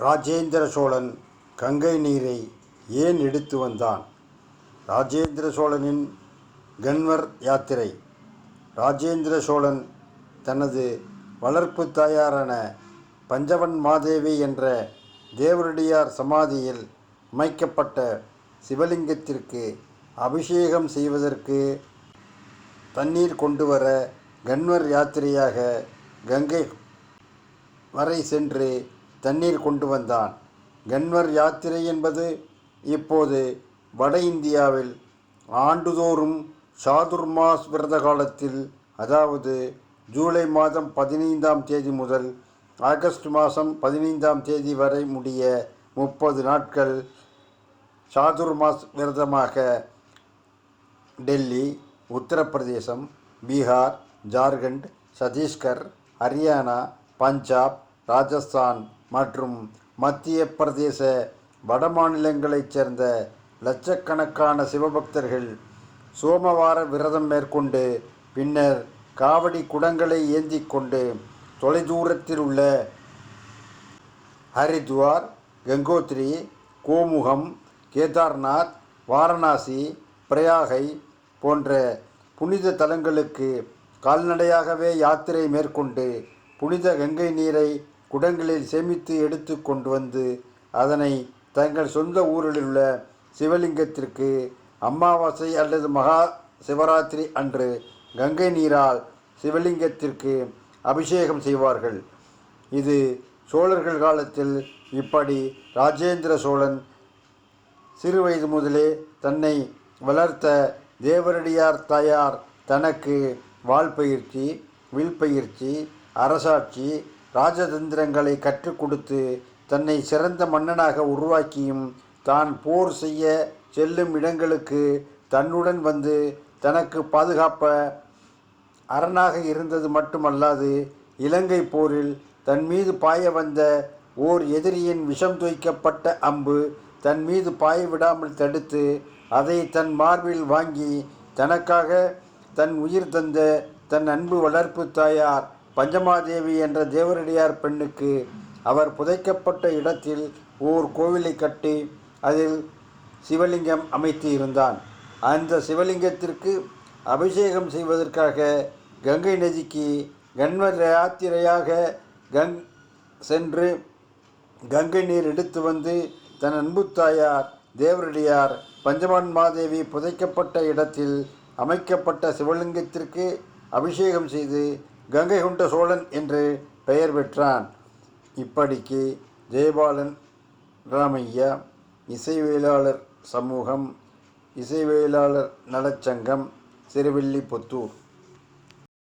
ராஜேந்திர சோழன் கங்கை நீரை ஏன் எடுத்து வந்தான்? ராஜேந்திர சோழனின் கன்வர் யாத்திரை. ராஜேந்திர சோழன் தனது வளர்ப்பு தாயாரான பஞ்சவன் மாதேவி என்ற தேவரடியார் சமாதியில் அமைக்கப்பட்ட சிவலிங்கத்திற்கு அபிஷேகம் செய்வதற்கு தண்ணீர் கொண்டு வர கன்வர் யாத்திரையாக கங்கை வரை சென்று தண்ணீர் கொண்டு வந்தான். கன்வர் யாத்திரை என்பது இப்போது வட இந்தியாவில் ஆண்டுதோறும் சாதுர்மாஸ் விரத காலத்தில், அதாவது ஜூலை மாதம் 15ஆம் தேதி முதல் ஆகஸ்ட் மாதம் 15ஆம் தேதி வரை முடிய 30 நாட்கள் சாதுர்மாஸ் விரதமாக டெல்லி, உத்தரப்பிரதேசம், பீகார், ஜார்க்கண்ட், சத்தீஸ்கர், ஹரியானா, பஞ்சாப், ராஜஸ்தான் மற்றும் மத்திய பிரதேச வடமாநிலங்களைச் சேர்ந்த லட்சக்கணக்கான சிவபக்தர்கள் சோமவார விரதம் மேற்கொண்டு பின்னர் காவடி குடங்களை ஏந்தி கொண்டு தொலைதூரத்தில் உள்ள ஹரித்வார், கங்கோத்ரி, கோமுகம், கேதார்நாத், வாரணாசி, பிரயாகை போன்ற புனித தலங்களுக்கு கால்நடையாகவே யாத்திரை மேற்கொண்டு புனித கங்கை நீரை குடங்களில் சேமித்து எடுத்து கொண்டு வந்து அதனை தங்கள் சொந்த ஊரில் உள்ள சிவலிங்கத்திற்கு அமாவாசை அல்லது மகா சிவராத்திரி அன்று கங்கை நீரால் சிவலிங்கத்திற்கு அபிஷேகம் செய்வார்கள். இது சோழர்கள் காலத்தில் இப்படி ராஜேந்திர சோழன் சிறுவயது முதலே தன்னை வளர்த்த தேவரடியார் தாயார் தனக்கு வாள் பயிற்சி, வில் பயிற்சி, அரசாட்சி, ராஜதந்திரங்களை கற்றுக் கொடுத்து தன்னை சிறந்த மன்னனாக உருவாக்கியும் தான் போர் செய்ய செல்லும் இடங்களுக்கு தன்னுடன் வந்து தனக்கு பாதுகாப்ப அரணாக இருந்தது மட்டுமல்லாது, இலங்கை போரில் தன் மீது பாய வந்த ஓர் எதிரியின் விஷம் தோய்க்கப்பட்ட அம்பு தன் மீது பாய விடாமல் தடுத்து அதை தன் மார்பில் வாங்கி தனக்காக தன் உயிர் தந்த தன் அன்பு வளர்ப்பு தாயார் பஞ்சமாதேவி என்ற தேவரடியார் பெண்ணுக்கு அவர் புதைக்கப்பட்ட இடத்தில் ஓர் கோவிலை கட்டி அதில் சிவலிங்கம் அமைத்து இருந்தான். அந்த சிவலிங்கத்திற்கு அபிஷேகம் செய்வதற்காக கங்கை நதிக்கு கன்வர் யாத்திரையாக சென்று கங்கை நீர் எடுத்து வந்து தன் அன்பு தாயார் தேவரடியார் பஞ்சவன் மாதேவி புதைக்கப்பட்ட இடத்தில் அமைக்கப்பட்ட சிவலிங்கத்திற்கு அபிஷேகம் செய்து கங்கை கொண்ட சோழன் என்று பெயர் பெற்றான். இப்படிக்கு ஜெயபாலன் ராமையா, இசைவேளாளர் சமூகம், இசைவேளாளர் நலச்சங்கம், சிறுவில்லிபுத்தூர்.